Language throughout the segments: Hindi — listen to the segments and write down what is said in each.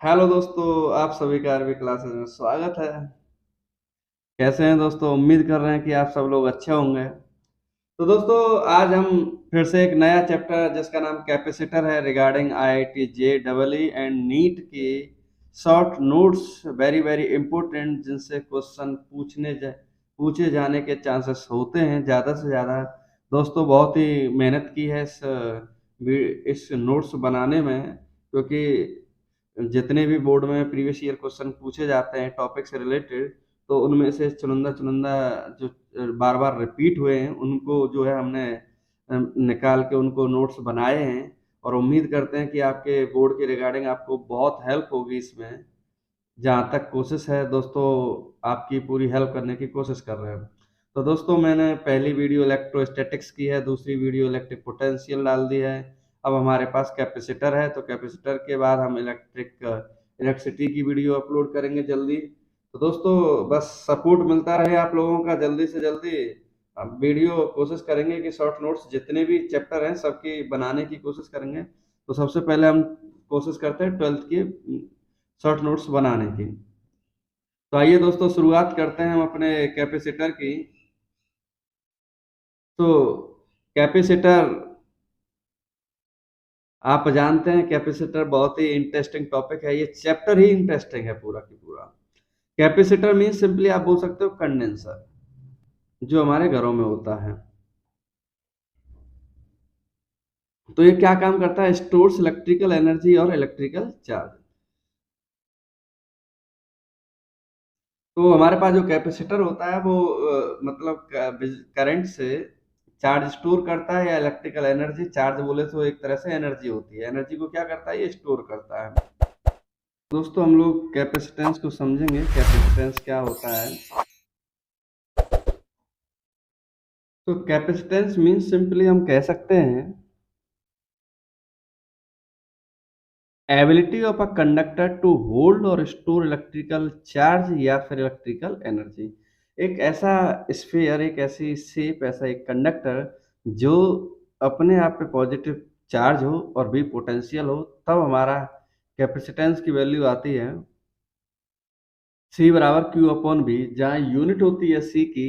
हेलो दोस्तों, आप सभी का आरबी क्लासेस में स्वागत है। कैसे हैं दोस्तों? उम्मीद कर रहे हैं कि आप सब लोग अच्छे होंगे। तो दोस्तों, आज हम फिर से एक नया चैप्टर जिसका नाम कैपेसिटर है regarding IIT JEE and NEET की short notes, very very important, जिनसे क्वेश्चन पूछे जाने के चांसेस होते हैं ज़्यादा से ज़्यादा। दोस्तों, बहुत ही मेहनत की है इस नोट्स बनाने में, क्योंकि जितने भी बोर्ड में प्रीवियस ईयर क्वेश्चन पूछे जाते हैं टॉपिक से रिलेटेड, तो उनमें से चुनिंदा चुनिंदा जो बार बार रिपीट हुए हैं उनको जो है हमने निकाल के उनको नोट्स बनाए हैं। और उम्मीद करते हैं कि आपके बोर्ड के रिगार्डिंग आपको बहुत हेल्प होगी इसमें। जहाँ तक कोशिश है दोस्तों, आपकी पूरी हेल्प करने की कोशिश कर रहे हैं। तो दोस्तों, मैंने पहली वीडियो इलेक्ट्रोस्टैटिक्स की है, दूसरी वीडियो इलेक्ट्रिक पोटेंशियल डाल दी है। अब हमारे पास कैपेसिटर है, तो कैपेसिटर के बाद हम इलेक्ट्रिसिटी की वीडियो अपलोड करेंगे जल्दी। तो दोस्तों, बस सपोर्ट मिलता रहे आप लोगों का जल्दी से जल्दी। अब वीडियो कोशिश करेंगे कि शॉर्ट नोट्स जितने भी चैप्टर हैं सबकी बनाने की कोशिश करेंगे। तो सबसे पहले हम कोशिश करते हैं 12th की शॉर्ट नोट्स बनाने की। तो आइए दोस्तों, शुरुआत करते हैं हम अपने कैपेसिटर की। तो कैपेसिटर, आप जानते हैं कैपेसिटर बहुत ही इंटरेस्टिंग टॉपिक है। ये चैप्टर ही इंटरेस्टिंग है पूरा की पूरा। कैपेसिटर मीन सिंपली आप बोल सकते हो कंडेंसर, जो हमारे घरों में होता है। तो ये क्या काम करता है? स्टोर्स इलेक्ट्रिकल एनर्जी और इलेक्ट्रिकल चार्ज। तो हमारे पास जो कैपेसिटर होता है वो मतलब करंट से चार्ज स्टोर करता है, या इलेक्ट्रिकल एनर्जी, चार्ज बोले तो एक तरह से एनर्जी होती है। एनर्जी को क्या करता है? ये स्टोर करता है। दोस्तों, हम लोग कैपेसिटेंस को समझेंगे, कैपेसिटेंस क्या होता है। तो कैपेसिटेंस मीन सिंपली हम कह सकते हैं ability of a conductor to hold और स्टोर इलेक्ट्रिकल चार्ज या फिर इलेक्ट्रिकल एनर्जी। एक ऐसा स्फीयर, एक ऐसी शेप, ऐसा एक कंडक्टर जो अपने आप पे पॉजिटिव चार्ज हो और भी पोटेंशियल हो, तब हमारा कैपेसिटेंस की वैल्यू आती है सी बराबर क्यू अपॉन बी, जहाँ यूनिट होती है सी की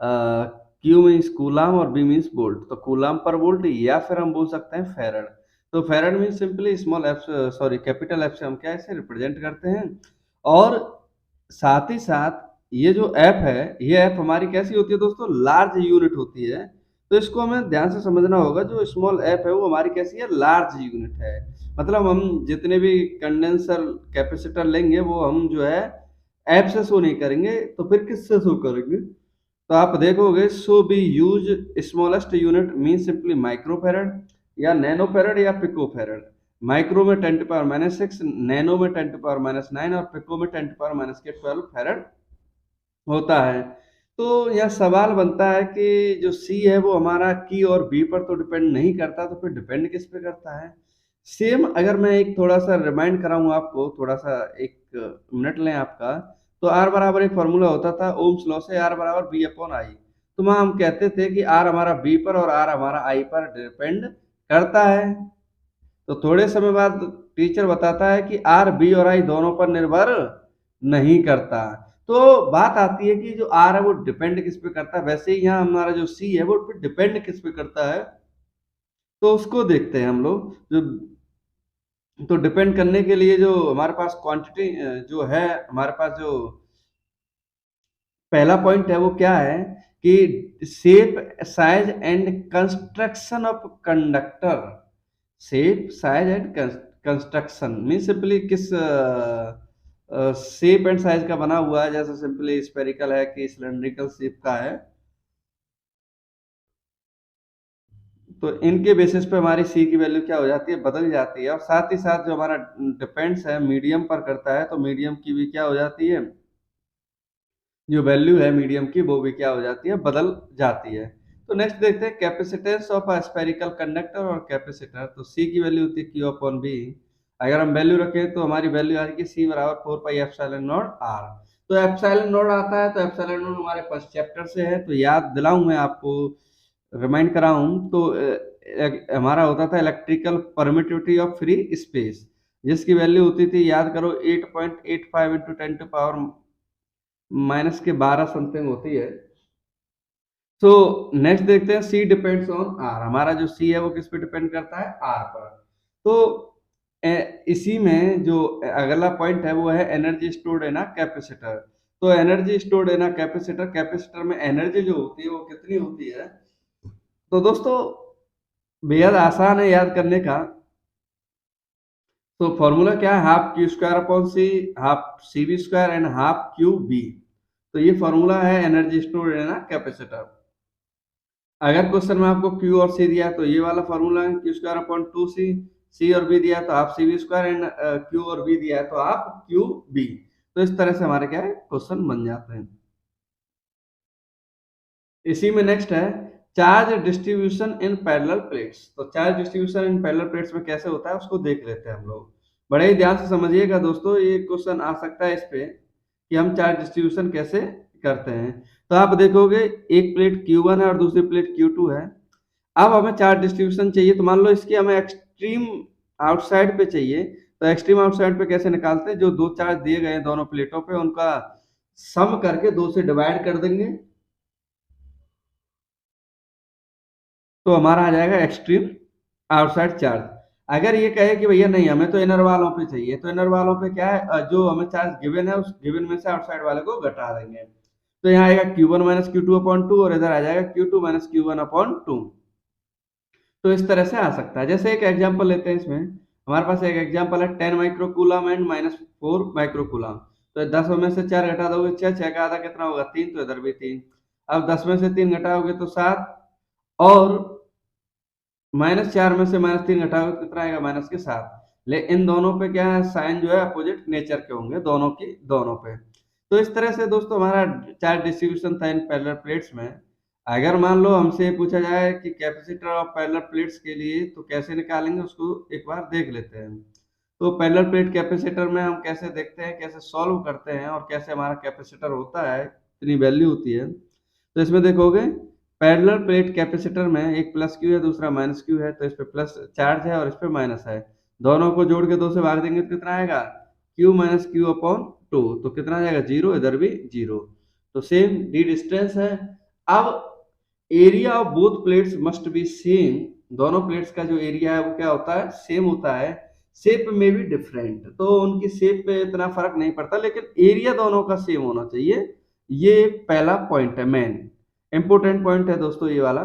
क्यू मीन्स कूलाम और बी मीन्स वोल्ट। तो कूलाम पर वोल्ट, या फिर हम बोल सकते हैं फेरड। तो farad means simply small F, sorry capital F से हम क्या इसे रिप्रेजेंट करते हैं। और साथ ही साथ ये जो एफ है, ये एफ हमारी कैसी होती है दोस्तों? लार्ज यूनिट होती है। तो इसको हमें ध्यान से समझना होगा, जो स्मॉल एफ है वो हमारी कैसी है? लार्ज यूनिट है। मतलब हम जितने भी कंडेंसर कैपेसिटर लेंगे वो हम जो है ऐप से शो नहीं करेंगे, तो फिर किससे शो करेंगे? तो आप देखोगे so be use smallest unit mean simply microfarad या नैनोफेरड या पिकोफेरड। माइक्रो में 10⁻⁻⁶, नैनो में 10⁻⁹ और पिको में 10⁻12 फेरड होता है। तो यह सवाल बनता है कि जो सी है वो हमारा की और बी पर तो डिपेंड नहीं करता, तो फिर डिपेंड किस पे करता है? सेम अगर मैं एक थोड़ा सा रिमाइंड कराऊं आपको, थोड़ा सा एक मिनट लें आपका। तो आर बराबर एक फॉर्मूला होता था ओम्स लॉ से, आर बराबर बी अपॉन आई। तो वहां हम कहते थे कि आर हमारा बी पर और आर हमारा आई पर डिपेंड करता है। तो थोड़े समय बाद टीचर बताता है कि आर बी और आई दोनों पर निर्भर नहीं करता। तो बात आती है कि जो आर है वो डिपेंड किस पे करता है। वैसे ही यहाँ हमारा जो सी है वो डिपेंड किस पे करता है, तो उसको देखते हैं हम लोग। जो तो डिपेंड करने के लिए जो हमारे पास क्वांटिटी जो है, हमारे पास जो पहला पॉइंट है वो क्या है कि shape size and construction of conductor. Shape size and construction mean simply किस शेप एंड साइज का बना हुआ है। जैसे सिंपली स्पेरिकल है कि सिलेंड्रिकल शेप का है। तो इनके बेसिस पे हमारी सी की वैल्यू क्या हो जाती है? बदल जाती है। और साथ ही साथ जो हमारा डिपेंड्स है मीडियम पर करता है, तो मीडियम की भी क्या हो जाती है? जो वैल्यू है मीडियम की वो भी क्या हो जाती है? बदल जाती है। तो नेक्स्ट देखते हैं capacitance of a spherical conductor और कैपेसिटर। तो सी की वैल्यू होती है क्यू अपॉन बी। अगर हम वैल्यू रखें तो हमारी वैल्यू आएगी सी बराबर 4 पाई एप्सिलॉन नॉट आर। तो एप्सिलॉन नॉट आता है, तो एप्सिलॉन नॉट हमारे पास चैप्टर से है, तो याद दिलाऊं मैं आपको, रिमाइंड कराऊं तो हमारा होता था electrical permittivity of free space. जिसकी वैल्यू होती थी, याद करो, 8.85 इंटू 10 टू पावर माइनस के 12 समथिंग होती है। तो नेक्स्ट देखते हैं, सी डिपेंड्स ऑन आर। हमारा जो सी है वो किस पे डिपेंड करता है, आर पर। तो इसी में जो अगला पॉइंट है वो है energy stored in a capacitor. तो energy stored in a capacitor, capacitor में एनर्जी जो होती है वो कितनी होती है। तो दोस्तों बेहद आसान है याद करने का। तो फॉर्मूला क्या है, half Q square upon C, half C B square and half Q B. तो ये फॉर्मूला है energy stored in a capacitor. अगर क्वेश्चन में आपको क्यू और सी दिया है तो ये वाला फॉर्मूला है, Q square upon two C, C और बी दिया है तो half C B square and Q और बी दिया है तो हाफ क्यू बी। तो इस तरह से हमारे क्या है क्वेश्चन बन जाते हैं। इसी में नेक्स्ट है charge distribution in parallel plates. तो charge distribution in parallel plates में कैसे होता है उसको देख लेते हैं हम लोग। बड़े ही ध्यान से समझिएगा दोस्तों, ये क्वेश्चन आ सकता है इस पे कि हम चार्ज डिस्ट्रीब्यूशन कैसे करते हैं। तो आप देखोगे एक प्लेट Q1 है और दूसरी प्लेट Q2 है। अब हमें चार्ज डिस्ट्रीब्यूशन चाहिए, तो मान लो इसकी हमें एक्सट्रीम आउटसाइड पे चाहिए। तो एक्सट्रीम आउटसाइड पे कैसे निकालते हैं, जो दो चार्ज दिए गए हैं दोनों प्लेटों पे उनका सम करके दो से डिवाइड कर देंगे तो हमारा आ जाएगा एक्सट्रीम आउटसाइड चार्ज। अगर ये कहे कि भैया नहीं हमें तो इनर वालों पे चाहिए, तो इनर वालों पे क्या है, जो हमें चार्ज गिवन है उस गिवन में से आउटसाइड वाले को घटा देंगे। तो यहाँ आएगा Q1 minus Q2 upon two और इधर आ जाएगा Q2 minus Q1 upon two. तो इस तरह से आ सकता है। जैसे एक एग्जांपल लेते हैं, इसमें हमारे पास एक एग्जांपल है 10 माइक्रोकूलम एंड माइनस 4 माइक्रोकूलम। तो 10 में से 4 घटा दोगे 6, 6 का आधा कितना होगा 3, तो इधर भी 3। अब 10 में से 3 घटाओगे तो 7, और -4 में से -3 घटाओगे तो कितना आएगा -7। ले इन दोनों पे क्या है, साइन जो है अपोजिट नेचर के होंगे दोनों की दोनों पे। तो इस तरह से दोस्तों हमारा चार्ज डिस्ट्रीब्यूशन था इन पैरेलल प्लेट्स में। अगर मान लो हमसे पूछा जाए कि कैपेसिटर ऑफ पैरेलल प्लेट्स के लिए तो कैसे निकालेंगे, उसको एक बार देख लेते हैं। तो पैरेलल प्लेट कैपेसिटर में हम कैसे देखते हैं, कैसे सॉल्व करते हैं और कैसे हमारा कैपेसिटर होता है, इतनी वैल्यू होती है। तो इसमें देखोगे पैरेलल प्लेट कैपेसिटर में एक प्लस क्यू है दूसरा माइनस क्यू है, तो इस पे प्लस चार्ज है और इस पे माइनस है। दोनों को जोड़ के 2 से भाग देंगे तो कितना आएगा, Q minus Q upon two. तो कितना आ जाएगा 0, इधर भी 0। तो सेम डी डिस्टेंस है। अब area of both plates must be same. दोनों प्लेट्स का जो एरिया है वो क्या होता है, सेम होता है। शेप में भी डिफरेंट, तो उनकी शेप पे इतना फर्क नहीं पड़ता, लेकिन एरिया दोनों का सेम होना चाहिए। ये पहला पॉइंट है, मेन इंपोर्टेंट पॉइंट है दोस्तों ये वाला।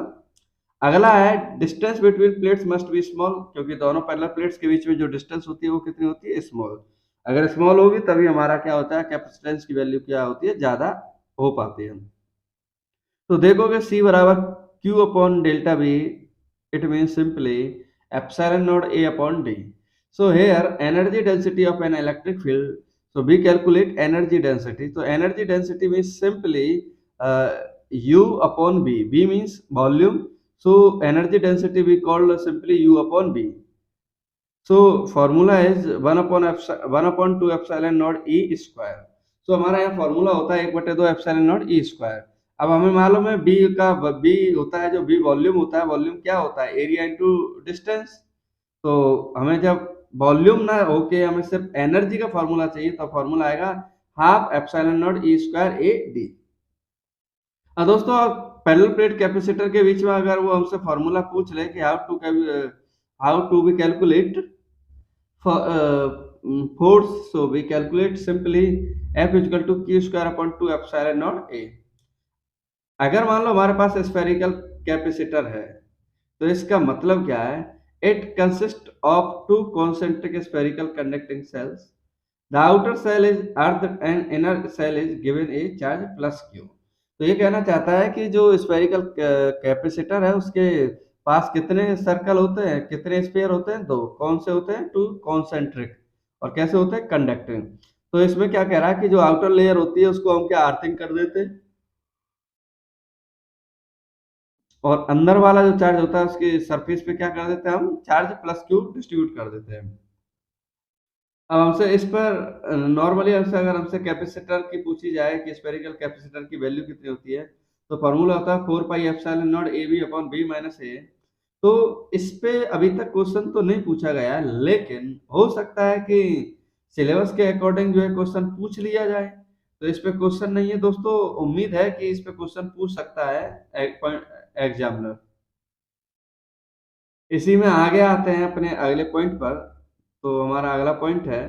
अगला है distance between plates must be small, क्योंकि दोनों पैरेलल प्लेट्स के बीच में जो डिस्टेंस होती है वो कितनी होती है, स्मॉल। अगर स्मॉल होगी तभी हमारा क्या होता है, कैपेसिटेंस की वैल्यू क्या होती है, ज्यादा हो पाती है। तो देखोगे C बराबर Q upon delta B, it mean simply epsilon naught A upon D। So here energy density of an electric field, so we calculate energy density. So energy density means simply U upon B. B means volume, so energy density we call simply U upon B. So formula is 1/2 epsilon naught E square. So हमारा यहाँ फॉर्मूला होता है 1/2 एप्सिलॉन नॉट E स्क्वायर। अब हमें मालूम है B का, B होता है जो B वॉल्यूम होता है, वॉल्यूम क्या होता है, एरिया इंटू डिस्टेंस। तो हमें जब वॉल्यूम ना होके हमें सिर्फ एनर्जी का फॉर्मूला चाहिए तो फॉर्मूला आएगा half epsilon not E square A D. अब दोस्तों पैरेलल प्लेट कैपेसिटर के बीच में अगर वो हमसे फॉर्मूला पूछ ले कि how to be calculate force, so we calculate simply F equal to Q square upon 2 epsilon naught A. अगर मान लो हमारे पास स्फेरिकल कैपेसिटर है तो इसका मतलब क्या है, it consist of two concentric spherical conducting shells. The outer shell is earth and inner shell is given a charge plus Q. तो ये कहना चाहता है कि जो स्फेरिकल कैपेसिटर है उसके पास कितने सर्कल होते हैं, कितने स्फीयर होते हैं, दो। कौन से होते हैं, टू कॉन्सेंट्रिक। और कैसे होते हैं, कंडक्टिंग। तो इसमें क्या कह रहा है कि जो आउटर लेयर होती है उसको हम क्या अर्थिंग कर देते हैं, और अंदर वाला जो चार्ज होता है उसके सरफेस पे क्या कर देते हैं, हम चार्ज प्लस क्यू डिस्ट्रीब्यूट कर देते हैं। अब हमसे इस पर नॉर्मली हमसे अगर हमसे कैपेसिटर की पूछी जाए कि स्फेरिकल कैपेसिटर की वैल्यू कितनी होती है, तो फॉर्मूला होता है 4 pi epsilon naught A B upon B minus A. तो इस पे अभी तक क्वेश्चन तो नहीं पूछा गया है, लेकिन हो सकता है कि सिलेबस के अकॉर्डिंग जो है क्वेश्चन पूछ लिया जाए। तो इस पे क्वेश्चन नहीं है दोस्तों, उम्मीद है कि इस पे क्वेश्चन पूछ सकता है एग्जामिनर। इसी में आगे आते हैं अपने अगले पॉइंट पर। तो हमारा अगला पॉइंट है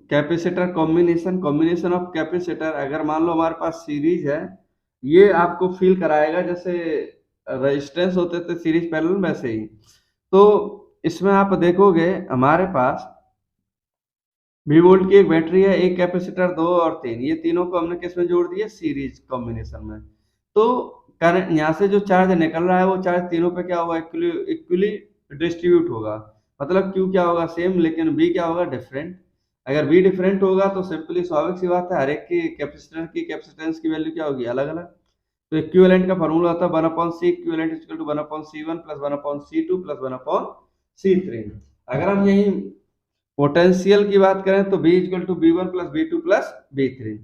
capacitor combination. Combination of capacitor, अगर मान लो हमारे पास सीरीज है, ये आपको फील कराएगा जैसे रेजिस्टेंस होते थे सीरीज पैरेलल वैसे ही। तो इसमें आप देखोगे हमारे पास वी वोल्ट की एक बैटरी है, एक कैपेसिटर, दो और तीन, ये तीनों को हमने किस में जोड़ दिया, सीरीज कॉम्बिनेशन में। तो करंट यहाँ से जो चार्ज निकल रहा है वो चार्ज तीनों पे क्या होगा, इक्वली इक्वली डिस्ट्रीब्यूट होगा। मतलब क्यू क्या होगा सेम, लेकिन बी क्या होगा डिफरेंट। अगर बी डिफरेंट होगा तो सिंपली स्वाभाविक सी बात है, हर एक की कैपेसिटर की कैपेसिटेंस की वैल्यू क्या होगी, अलग अलग। तो इक्विवेलेंट का फॉर्मूला होता है 1/c equivalent equal to 1/c1 plus 1/c2 plus 1/c3। अगर हम यही पोटेंशियल की बात करें तो B equal to B1 plus B2 plus B3।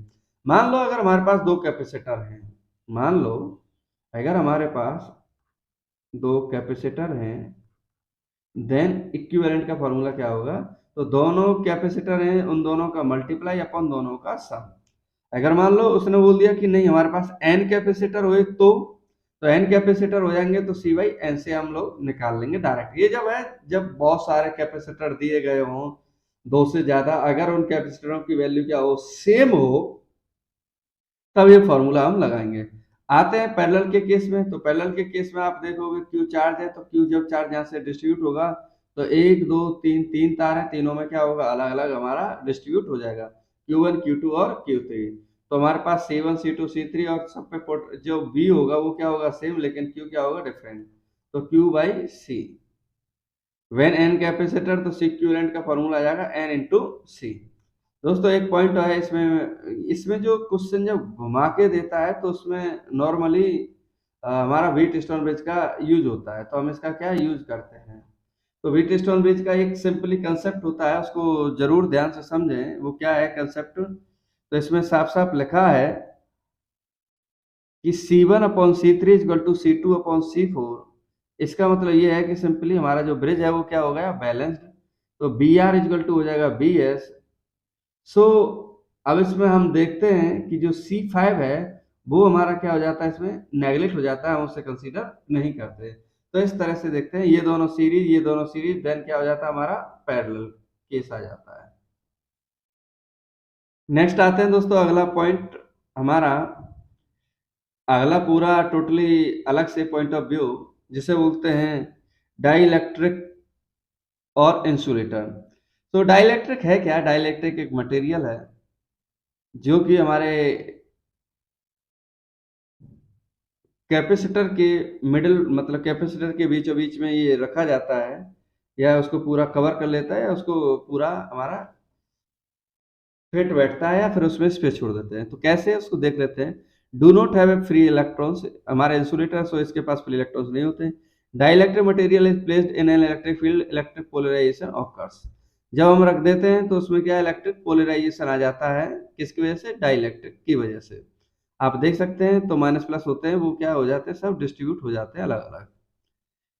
मान लो अगर हमारे पास दो कैपेसिटर हैं, मान लो अगर हमारे पास दो कैपेसिटर हैं, देन इक्विवेलेंट का फॉर्मूला क्या होगा, तो दोनों कैपेसिटर हैं उन दोनों का मल्टीप्लाई अपन दोनों का सम। अगर मान लो उसने बोल दिया कि नहीं हमारे पास n कैपेसिटर हुए तो n कैपेसिटर हो जाएंगे तो c बाई n से हम लोग निकाल लेंगे डायरेक्ट। ये जब है जब बहुत सारे कैपेसिटर दिए गए हों, दो से ज्यादा, अगर उन कैपेसिटरों की वैल्यू क्या हो, सेम हो, तब ये फॉर्मूला हम लगाएंगे। आते हैं पैरेलल के केस में। तो पैरेलल के केस में आप देखोगे क्यू चार्ज है, तो क्यू जब चार्ज यहाँ से डिस्ट्रीब्यूट होगा तो एक दो तीन, तीन तार है, तीनों में क्या होगा, अलग अलग हमारा डिस्ट्रीब्यूट हो जाएगा, Q1 Q2 और Q3। तो हमारे पास C1 C2 C3 और सब पे जो B होगा वो क्या होगा सेम, लेकिन Q क्या होगा डिफरेंट। तो Q by C। When n capacitor तो C इक्विवेलेंट का फॉर्मूला आ जाएगा n इंटू सी। दोस्तों एक पॉइंट है इसमें, इसमें जो क्वेश्चन जब घुमा के देता है तो उसमें नॉर्मली हमारा व्हीट स्टोन ब्रिज का यूज होता है। तो हम इसका क्या यूज करते हैं, तो व्हीट स्टोन ब्रिज का एक सिंपली कंसेप्ट होता है, उसको जरूर ध्यान से समझें। वो क्या है कंसेप्ट, तो इसमें साफ साफ लिखा है कि C1 upon C3 equal to C2 upon C4। इसका मतलब ये है कि सिंपली हमारा जो ब्रिज है वो क्या हो गया, बैलेंस्ड। तो बी आर इक्वल टू हो जाएगा बी एस। सो अब इसमें हम देखते हैं कि जो C5 है वो हमारा क्या हो जाता है, इसमें नेगलेक्ट हो जाता है, हम उसे कंसीडर नहीं करते। तो इस तरह से देखते हैं, ये दोनों सीरीज, ये दोनों सीरीज, देन क्या हो जाता है हमारा पैरेलल केस आ जाता है। नेक्स्ट आते हैं दोस्तों अगला पॉइंट हमारा, अगला पूरा टोटली अलग से पॉइंट ऑफ व्यू, जिसे बोलते हैं डाइलेक्ट्रिक और इंसुलेटर। तो डाइलेक्ट्रिक है क्या, डाइलेक्ट्रिक एक मटेरियल है जो कि हमारे कैपेसिटर के मिडिल, मतलब कैपेसिटर के बीचों बीच में ये रखा जाता है, या उसको पूरा कवर कर लेता है, या उसको पूरा हमारा फिट बैठता है, या फिर उसमें स्पेस छोड़ देते हैं। तो कैसे उसको देख लेते हैं। Do not have a free electrons, हमारे इंसुलेटर सो इसके पास फ्री इलेक्ट्रॉन्स नहीं होते। Dielectric material is placed in an electric field, electric polarization occurs. जब हम रख देते हैं तो उसमें क्या इलेक्ट्रिक पोलराइजेशन आ जाता है, किसकी वजह से, डाइलेक्ट्रिक की वजह से। आप देख सकते हैं तो माइनस प्लस होते हैं वो क्या हो जाते हैं, सब डिस्ट्रीब्यूट हो जाते हैं अलग अलग।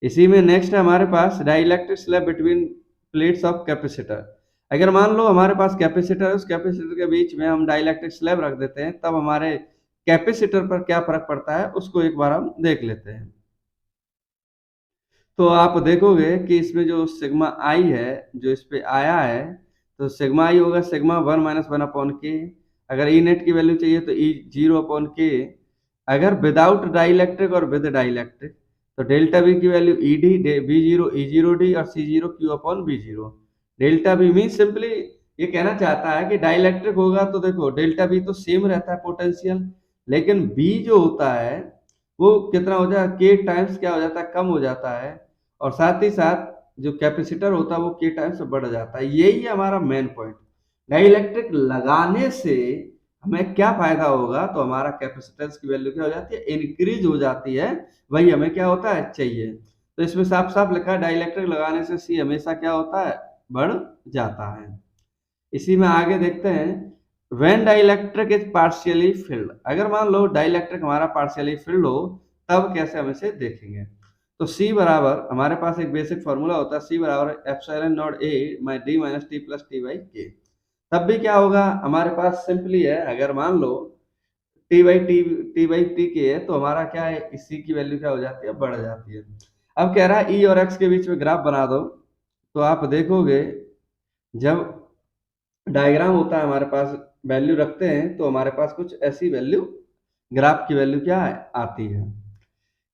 इसी में नेक्स्ट है हमारे पास dielectric slab between plates of capacitor. अगर मान लो हमारे पास कैपेसिटर है, उस कैपेसिटर के बीच में हम डाइलेक्ट्रिक स्लैब रख देते हैं, तब हमारे कैपेसिटर पर क्या फर्क पड़ता है उसको एक बार हम देख लेते हैं। तो आप देखोगे कि इसमें जो सिग्मा आई है, जो इस पे आया है, तो सिग्मा आई होगा सिग्मा 1 माइनस 1 अपॉन के। अगर ई नेट की वैल्यू चाहिए तो ई 0 अपॉन के। अगर विदाउट डाइलेक्ट्रिक और विद डाइलेक्ट्रिक तो डेल्टा बी की value E D, B zero E zero D, और C zero Q upon B zero. Delta B mean simply ये कहना चाहता है कि डाइलेक्ट्रिक होगा तो देखो डेल्टा बी तो सेम रहता है पोटेंशियल, लेकिन बी जो होता है वो कितना हो जाता है, के टाइम्स क्या हो जाता है, कम हो जाता है। और साथ ही साथ जो कैपेसिटर होता है वो के टाइम्स बढ़ जाता है। यही है हमारा मेन पॉइंट। डाइलेक्ट्रिक लगाने से हमें क्या फायदा होगा, तो हमारा कैपेसिटेंस की वैल्यू क्या हो जाती है, इंक्रीज हो जाती है। वही हमें क्या होता है, चाहिए। तो इसमें साफ साफ लिखा है डाइलेक्ट्रिक लगाने से सी हमेशा क्या होता है, बढ़ जाता है। इसी में आगे देखते हैं when dielectric is partially field, अगर मान लो डाइलेक्ट्रिक हमारा पार्शियली फिल्ड हो तब कैसे हम इसे देखेंगे। तो C बराबर हमारे पास एक बेसिक फॉर्मूला होता है, C बराबर epsilon naught A my D minus T plus T by K। तब भी क्या होगा, हमारे पास सिंपली है, अगर मान लो T बाई टी के है तो हमारा क्या है, C की वैल्यू क्या हो जाती है, बढ़ जाती है। अब कह रहा है E और X के बीच में ग्राफ बना दो, तो आप देखोगे जब डायग्राम होता है हमारे पास, वैल्यू रखते हैं तो हमारे पास कुछ ऐसी वैल्यू, ग्राफ की वैल्यू क्या है, आती है।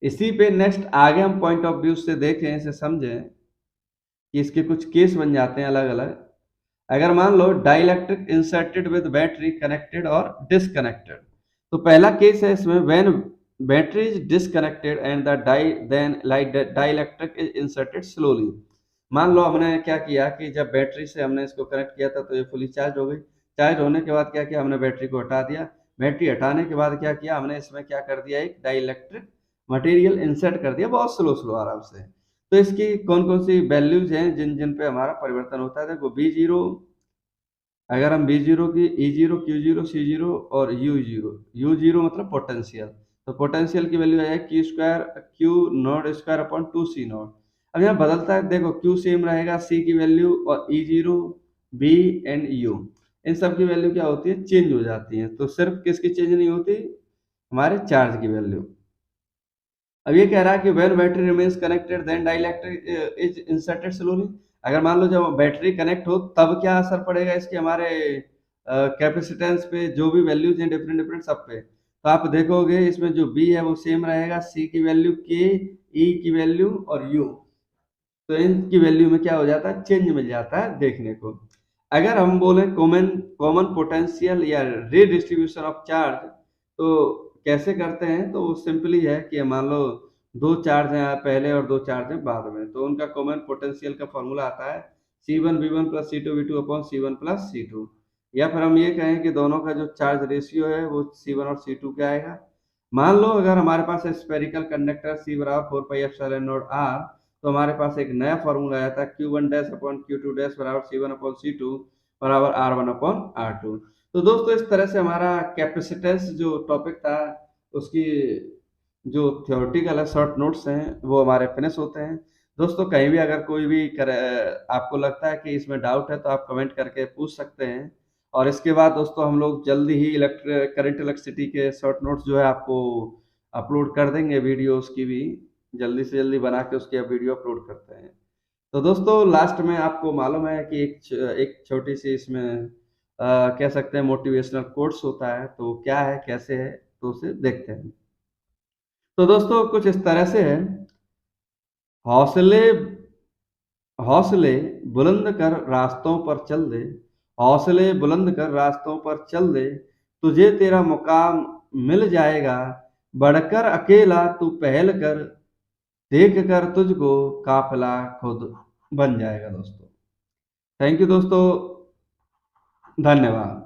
इसी पे नेक्स्ट आगे हम पॉइंट ऑफ व्यू से देखें, इसे समझें कि इसके कुछ केस बन जाते हैं अलग अलग। अगर मान लो dielectric inserted with battery connected और डिसकनेक्टेड, तो पहला केस है इसमें when battery is disconnected and the dielectric is inserted slowly. मान लो हमने क्या किया कि जब बैटरी से हमने इसको कनेक्ट किया था तो ये फुली चार्ज हो गई। चार्ज होने के बाद क्या किया, हमने बैटरी को हटा दिया। बैटरी हटाने के बाद क्या किया, हमने इसमें क्या कर दिया, एक डाइलेक्ट्रिक मटेरियल इंसर्ट कर दिया, बहुत स्लो स्लो आराम से। तो इसकी कौन कौन सी वैल्यूज हैं जिन जिन पे हमारा परिवर्तन होता है, देखो B0, अगर हम B0 की E0, Q0, C0 और U0, U0 मतलब पोटेंशियल, तो पोटेंशियल की वैल्यू है Q square Q not square upon 2C not. अब यहाँ बदलता है, देखो Q सेम रहेगा, C की वैल्यू और E0, B एंड U, इन सब की वैल्यू क्या होती है, चेंज हो जाती है। तो सिर्फ किसकी चेंज नहीं होती, हमारे चार्ज की वैल्यू। अब ये कह रहा है कि when battery remains connected then dielectric is inserted slowly. अगर मान लो जब बैटरी कनेक्ट हो तब क्या असर पड़ेगा इसके हमारे कैपेसिटेंस पे, जो भी वैल्यूज हैं डिफरेंट डिफरेंट सब पे। तो आप देखोगे इसमें जो बी है वो सेम रहेगा, सी की वैल्यू के, ई की वैल्यू और यू, तो इनकी वैल्यू में क्या हो जाता है, चेंज मिल जाता है देखने को। अगर हम बोले कॉमन कॉमन पोटेंशियल या रीडिस्ट्रीब्यूशन ऑफ चार्ज, तो कैसे करते हैं, तो सिंपली है कि मान लो दो चार्ज हैं पहले और दो चार्ज हैं बाद में, तो उनका कॉमन पोटेंशियल का फॉर्मूला आता है C1V1 plus C2V2 upon C1 plus C2। या फिर हम ये कहें कि दोनों का जो चार्ज रेशियो है वो C1 और C2 क्या आएगा। मान लो अगर हमारे पास स्फेरिकल कंडक्टर C बराबर 4 पाई एप्सिलॉन नॉट R, तो हमारे पास एक नया फॉर्मूला आया था Q1 dash upon Q2 dash बराबर C1 अपॉन C2 बराबर R1 अपॉन R2। तो दोस्तों इस तरह से हमारा कैपेसिटेंस जो टॉपिक था उसकी जो थ्योरेटिकल है शॉर्ट नोट्स हैं वो हमारे फिनिश होते हैं। दोस्तों कहीं भी अगर कोई भी आपको लगता है कि इसमें डाउट है तो आप कमेंट करके पूछ सकते हैं। और इसके बाद दोस्तों हम लोग जल्दी ही करंट इलेक्ट्रिसिटी के शॉर्ट नोट्स जो है आपको अपलोड कर देंगे, वीडियो उसकी भी जल्दी से जल्दी बना के उसकी अब वीडियो अपलोड करते हैं। तो दोस्तों लास्ट में आपको मालूम है कि एक छोटी सी इसमें कह सकते हैं मोटिवेशनल कोट्स होता है, तो क्या है कैसे है तो उसे देखते हैं। तो दोस्तों कुछ इस तरह से है, हौसले हौसले बुलंद कर रास्तों पर चल दे, हौसले बुलंद कर रास्तों पर चल दे, तुझे तेरा मुकाम मिल जाएगा, बढ़कर अकेला तू पहल कर, देख कर तुझको काफिला खुद बन जाएगा। दोस्तों थैंक यू दोस्तों, धन्यवाद।